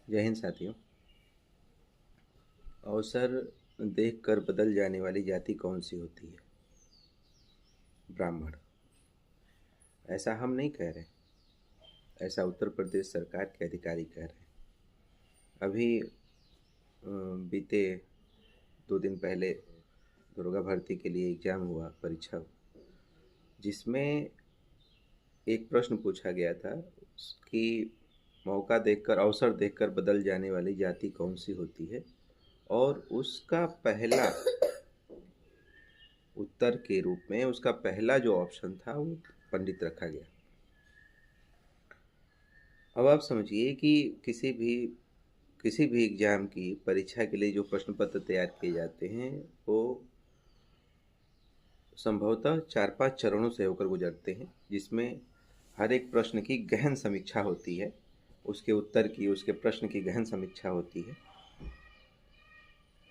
जय हिंद साथियों। अवसर देखकर बदल जाने वाली जाति कौन सी होती है? ब्राह्मण। ऐसा हम नहीं कह रहे, ऐसा उत्तर प्रदेश सरकार के अधिकारी कह रहे हैं। अभी बीते 2 दिन पहले दुर्गा भर्ती के लिए एग्ज़ाम हुआ, परीक्षा हुआ, जिसमें एक प्रश्न पूछा गया था कि मौका देखकर, अवसर देखकर बदल जाने वाली जाति कौन सी होती है, और उसका पहला उत्तर के रूप में उसका पहला जो ऑप्शन था वो पंडित रखा गया। अब आप समझिए कि किसी भी एग्ज़ाम की परीक्षा के लिए जो प्रश्न पत्र तैयार किए जाते हैं वो संभवतः 4-5 चरणों से होकर गुजरते हैं, जिसमें हर एक प्रश्न की गहन समीक्षा होती है, उसके उत्तर की, उसके प्रश्न की गहन समीक्षा होती है,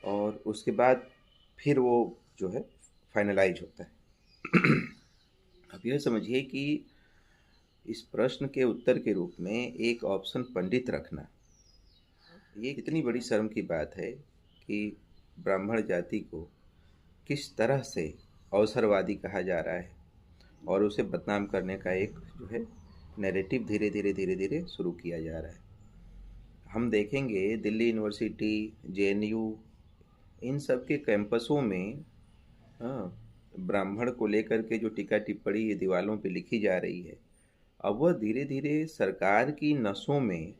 और उसके बाद फिर वो जो है फाइनलाइज होता है। अब यह समझिए कि इस प्रश्न के उत्तर के रूप में एक ऑप्शन पंडित रखना, ये कितनी बड़ी शर्म की बात है कि ब्राह्मण जाति को किस तरह से अवसरवादी कहा जा रहा है, और उसे बदनाम करने का एक जो है नैरेटिव धीरे धीरे शुरू किया जा रहा है। हम देखेंगे दिल्ली यूनिवर्सिटी, जेएनयू, इन सब के कैंपसों में ब्राह्मण को लेकर के जो टीका टिप्पणी ये दीवालों पे लिखी जा रही है, अब वह धीरे धीरे सरकार की नसों में,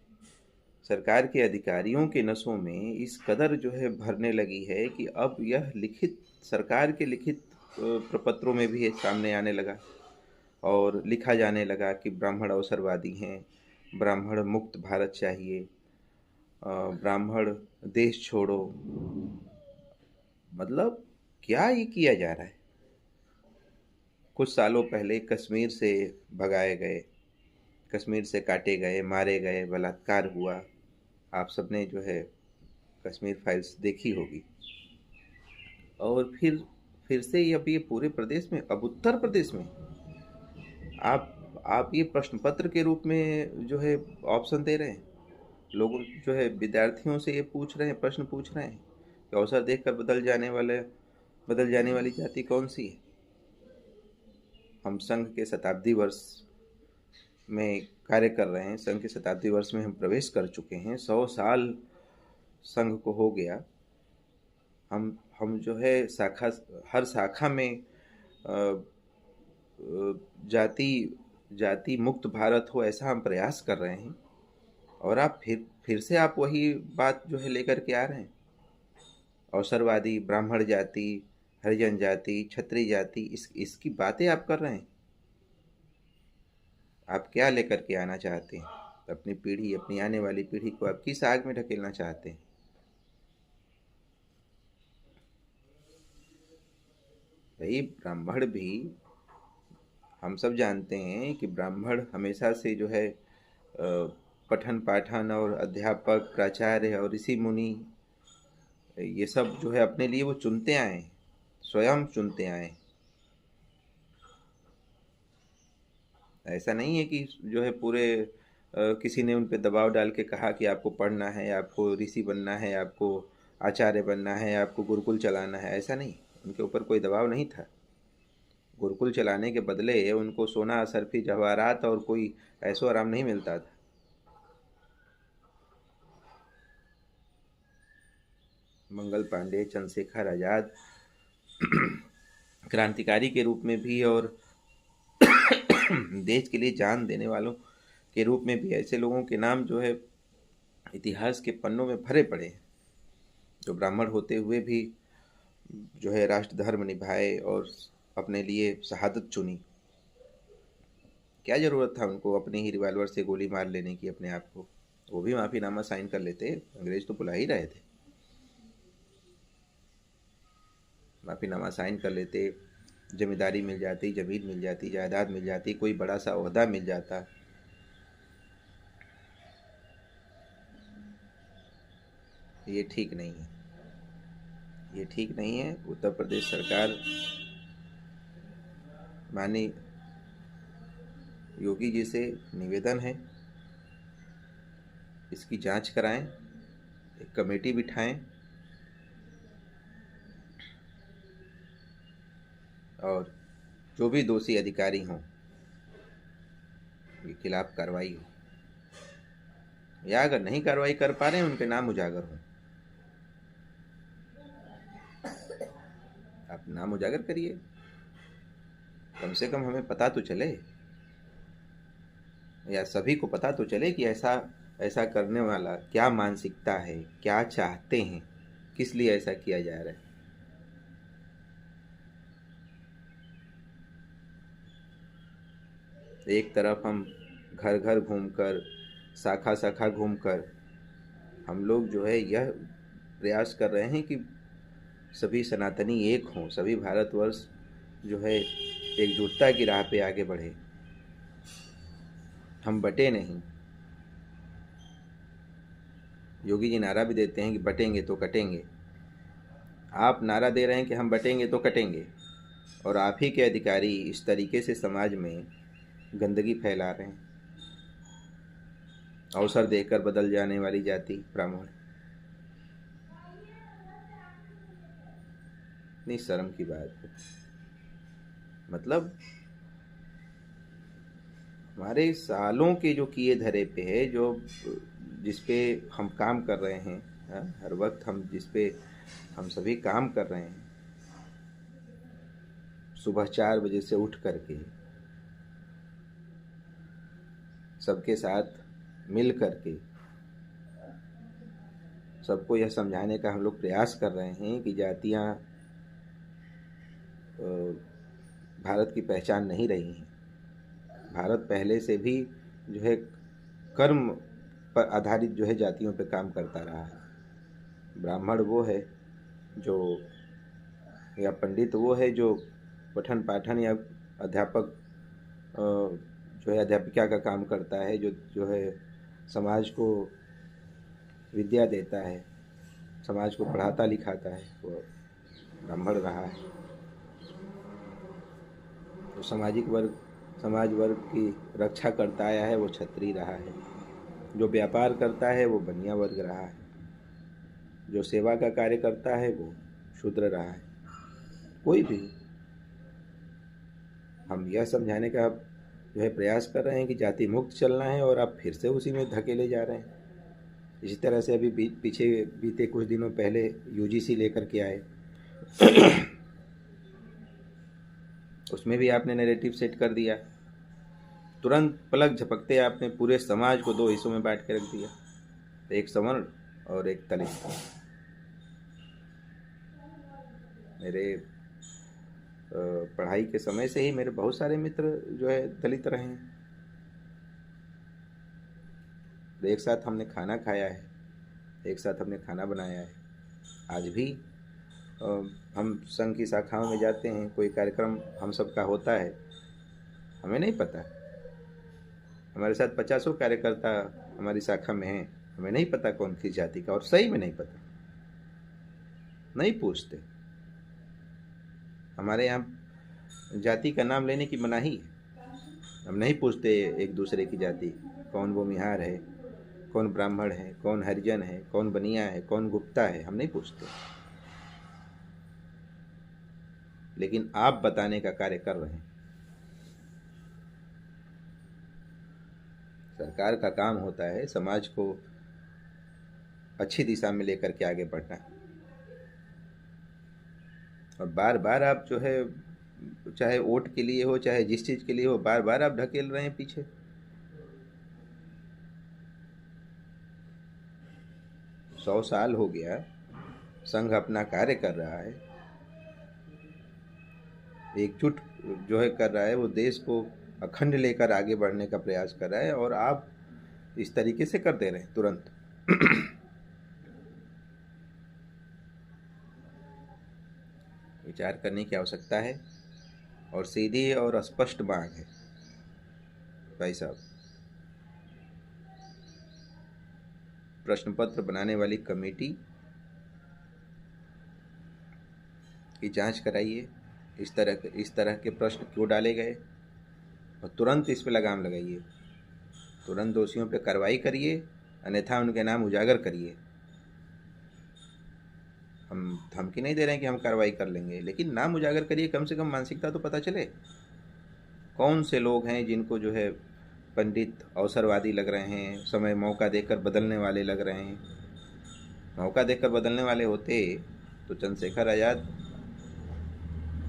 सरकार के अधिकारियों के नसों में इस कदर जो है भरने लगी है कि अब यह लिखित, सरकार के लिखित प्रपत्रों में भी ये सामने आने लगा और लिखा जाने लगा कि ब्राह्मण अवसरवादी हैं, ब्राह्मण मुक्त भारत चाहिए, ब्राह्मण देश छोड़ो। मतलब क्या ये किया जा रहा है? कुछ सालों पहले कश्मीर से भगाए गए, कश्मीर से काटे गए, मारे गए, बलात्कार हुआ, आप सबने जो है कश्मीर फाइल्स देखी होगी। और फिर से ये अब ये पूरे प्रदेश में, अब उत्तर प्रदेश में आप ये प्रश्न पत्र के रूप में जो है ऑप्शन दे रहे हैं। लोगों जो है विद्यार्थियों से ये पूछ रहे हैं, प्रश्न पूछ रहे हैं कि अवसर देखकर बदल जाने वाली जाति कौन सी है? हम संघ के शताब्दी वर्ष में कार्य कर रहे हैं, संघ के शताब्दी वर्ष में हम प्रवेश कर चुके हैं, 100 साल संघ को हो गया। हम जो है हर शाखा में जाति जाति मुक्त भारत हो, ऐसा हम प्रयास कर रहे हैं, और आप फिर से आप वही बात जो है लेकर के आ रहे हैं। अवसरवादी, ब्राह्मण जाति, हरिजन जाति, क्षत्रिय जाति, इसकी बातें आप कर रहे हैं। आप क्या लेकर के आना चाहते हैं? अपनी पीढ़ी, अपनी आने वाली पीढ़ी को आप किस आग में ढकेलना चाहते हैं? भाई ब्राह्मण भी, हम सब जानते हैं कि ब्राह्मण हमेशा से जो है पठन पाठन और अध्यापक, प्राचार्य और ऋषि मुनि, ये सब जो है अपने लिए वो चुनते आए, स्वयं चुनते आए। ऐसा नहीं है कि जो है पूरे किसी ने उन पे दबाव डाल के कहा कि आपको पढ़ना है, आपको ऋषि बनना है, आपको आचार्य बनना है, आपको गुरुकुल चलाना है। ऐसा नहीं, उनके ऊपर कोई दबाव नहीं था। गुरुकुल चलाने के बदले उनको सोना, सरफी, जवाहरात और कोई ऐशो आराम नहीं मिलता था। मंगल पांडे, चंद्रशेखर आज़ाद, क्रांतिकारी के रूप में भी और देश के लिए जान देने वालों के रूप में भी ऐसे लोगों के नाम जो है इतिहास के पन्नों में भरे पड़े हैं, जो ब्राह्मण होते हुए भी जो है राष्ट्र धर्म निभाए और अपने लिए शहादत चुनी। क्या ज़रूरत था उनको अपने ही रिवाल्वर से गोली मार लेने की अपने आप को? वो भी माफ़ीनामा साइन कर लेते, अंग्रेज तो बुला ही रहे थे। माफ़ीनामा साइन कर लेते, जमींदारी मिल जाती, ज़मीन मिल जाती, जायदाद मिल जाती, कोई बड़ा सा ओहदा मिल जाता। ये ठीक नहीं है, ये ठीक नहीं है। उत्तर प्रदेश सरकार, माननीय योगी जी से निवेदन है इसकी जांच कराएं, एक कमेटी बिठाएं और जो भी दोषी अधिकारी हों के खिलाफ कार्रवाई हो, या अगर नहीं कार्रवाई कर पा रहे हैं उनके नाम उजागर हो। आप नाम उजागर करिए, कम से कम हमें पता तो चले, या सभी को पता तो चले कि ऐसा ऐसा करने वाला क्या मानसिकता है, क्या चाहते हैं, किस लिए ऐसा किया जा रहा है। एक तरफ हम घर घर घूमकर, शाखा शाखा घूमकर हम लोग जो है यह प्रयास कर रहे हैं कि सभी सनातनी एक हों, सभी भारतवर्ष जो है एकजुटता की राह पे आगे बढ़े, हम बटे नहीं। योगी जी नारा भी देते हैं कि बटेंगे तो कटेंगे। आप नारा दे रहे हैं कि हम बटेंगे तो कटेंगे, और आप ही के अधिकारी इस तरीके से समाज में गंदगी फैला रहे हैं। अवसर देकर बदल जाने वाली जाति ब्राह्मण, इतनी शर्म की बात है। मतलब हमारे सालों के जो किए धरे पे है, जो जिस पे हम काम कर रहे हैं, हर वक्त हम जिस पे हम सभी काम कर रहे हैं, सुबह 4 बजे से उठ करके सबके साथ मिल करके सबको यह समझाने का हम लोग प्रयास कर रहे हैं कि जातियां भारत की पहचान नहीं रही हैं। भारत पहले से भी जो है कर्म पर आधारित जो है जातियों पे काम करता रहा है। ब्राह्मण वो है जो, या पंडित वो है जो पठन पाठन या अध्यापक जो है अध्यापिका का काम करता है, जो है समाज को विद्या देता है, समाज को पढ़ाता लिखाता है, वो ब्राह्मण रहा है। तो समाज वर्ग की रक्षा करता आया है, वो क्षत्रिय रहा है। जो व्यापार करता है वो बनिया वर्ग रहा है। जो सेवा का कार्य करता है वो शूद्र रहा है। कोई भी, हम यह समझाने का जो है प्रयास कर रहे हैं कि जाति मुक्त चलना है, और आप फिर से उसी में धकेले जा रहे हैं। इसी तरह से अभी पीछे बीते कुछ दिनों पहले यूजीसी लेकर के आए, उसमें भी आपने नैरेटिव सेट कर दिया। तुरंत पलक झपकते आपने पूरे समाज को 2 हिस्सों में बांट के रख दिया, एक सवर्ण और एक दलित। मेरे पढ़ाई के समय से ही मेरे बहुत सारे मित्र जो है दलित रहे हैं। एक साथ हमने खाना खाया है, एक साथ हमने खाना बनाया है। आज भी हम संघ की शाखाओं में जाते हैं, कोई कार्यक्रम हम सबका होता है, हमें नहीं पता, हमारे साथ 50 कार्यकर्ता हमारी शाखा में हैं, हमें नहीं पता कौन किस जाति का, और सही में नहीं पता, नहीं पूछते। हमारे यहाँ जाति का नाम लेने की मनाही है। हम नहीं पूछते एक दूसरे की जाति, कौन भूमिहार है, कौन ब्राह्मण है, कौन हरिजन है, कौन बनिया है, कौन गुप्ता है, हम नहीं पूछते। लेकिन आप बताने का कार्य कर रहे हैं। सरकार का काम होता है समाज को अच्छी दिशा में लेकर के आगे बढ़ना, और बार बार आप जो है, चाहे वोट के लिए हो, चाहे जिस चीज के लिए हो, बार बार आप ढकेल रहे हैं पीछे। सौ साल हो गया, संघ अपना कार्य कर रहा है, एकजुट जो है कर रहा है, वो देश को अखंड लेकर आगे बढ़ने का प्रयास कर रहा है, और आप इस तरीके से कर दे रहे हैं तुरंत। विचार करने की आवश्यकता है, और सीधी और स्पष्ट मांग है भाई साहब, प्रश्न पत्र बनाने वाली कमेटी की जांच कराइए, इस तरह के प्रश्न क्यों डाले गए, और तुरंत इस पे लगाम लगाइए, तुरंत दोषियों पे कार्रवाई करिए, अन्यथा उनके नाम उजागर करिए। हम धमकी नहीं दे रहे हैं कि हम कार्रवाई कर लेंगे, लेकिन नाम उजागर करिए, कम से कम मानसिकता तो पता चले। कौन से लोग हैं जिनको जो है पंडित अवसरवादी लग रहे हैं, समय मौका देकर बदलने वाले लग रहे हैं। मौका देकर बदलने वाले होते तो चंद्रशेखर आज़ाद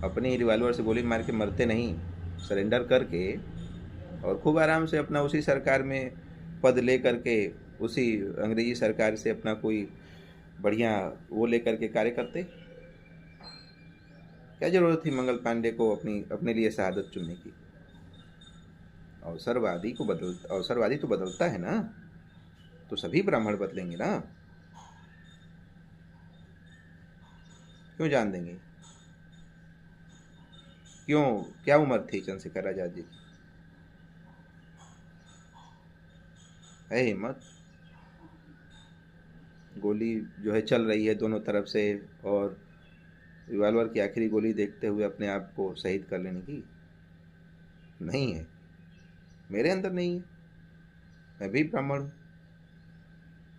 अपनी ही रिवॉल्वर से गोली मार के मरते नहीं, सरेंडर करके और खूब आराम से अपना उसी सरकार में पद ले करके, उसी अंग्रेजी सरकार से अपना कोई बढ़िया वो लेकर के कार्य करते। क्या जरूरत थी मंगल पांडे को अपने लिए शहादत चुनने की? अवसरवादी तो बदलता है ना, तो सभी ब्राह्मण बदलेंगे ना, क्यों जान देंगे? क्यों, क्या उम्र थी चंद्रशेखर आजाद जी की? है हिम्मत? गोली जो है चल रही है दोनों तरफ से, और रिवॉल्वर की आखिरी गोली देखते हुए अपने आप को शहीद कर लेने की? नहीं है, मेरे अंदर नहीं है। मैं भी ब्राह्मण हूँ,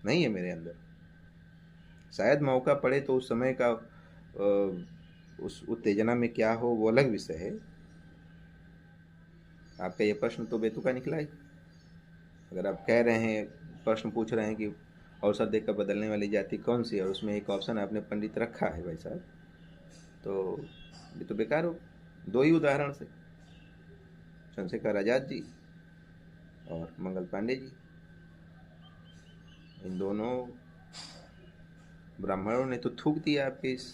नहीं है मेरे अंदर। शायद मौका पड़े तो उस समय का उस उत्तेजना में क्या हो वो अलग विषय है। आपका ये प्रश्न तो बेतुका निकला है। अगर आप कह रहे हैं, प्रश्न पूछ रहे हैं कि अवसर देकर बदलने वाली जाति कौन सी है, और उसमें एक ऑप्शन आपने पंडित रखा है भाई साहब, तो ये तो बेकार हो। दो ही उदाहरण से, चंद्रशेखर आजाद जी और मंगल पांडे जी, इन दोनों ब्राह्मणों ने तो थूक दिया आपके इस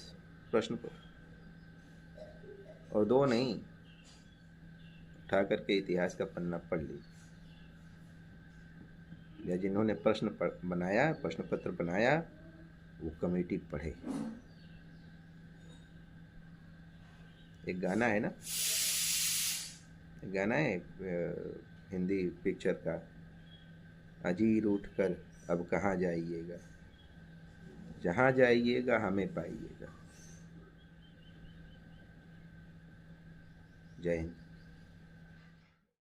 प्रश्न पर। और दो नहीं, उठा करके इतिहास का पन्ना पढ़ लीजिए, या जिन्होंने प्रश्न पत्र बनाया वो कमेटी पढ़े। एक गाना है ना, एक गाना है हिंदी पिक्चर का, अजीर उठकर अब कहाँ जाइएगा, जहाँ जाइएगा हमें पाइएगा। जय हिंद।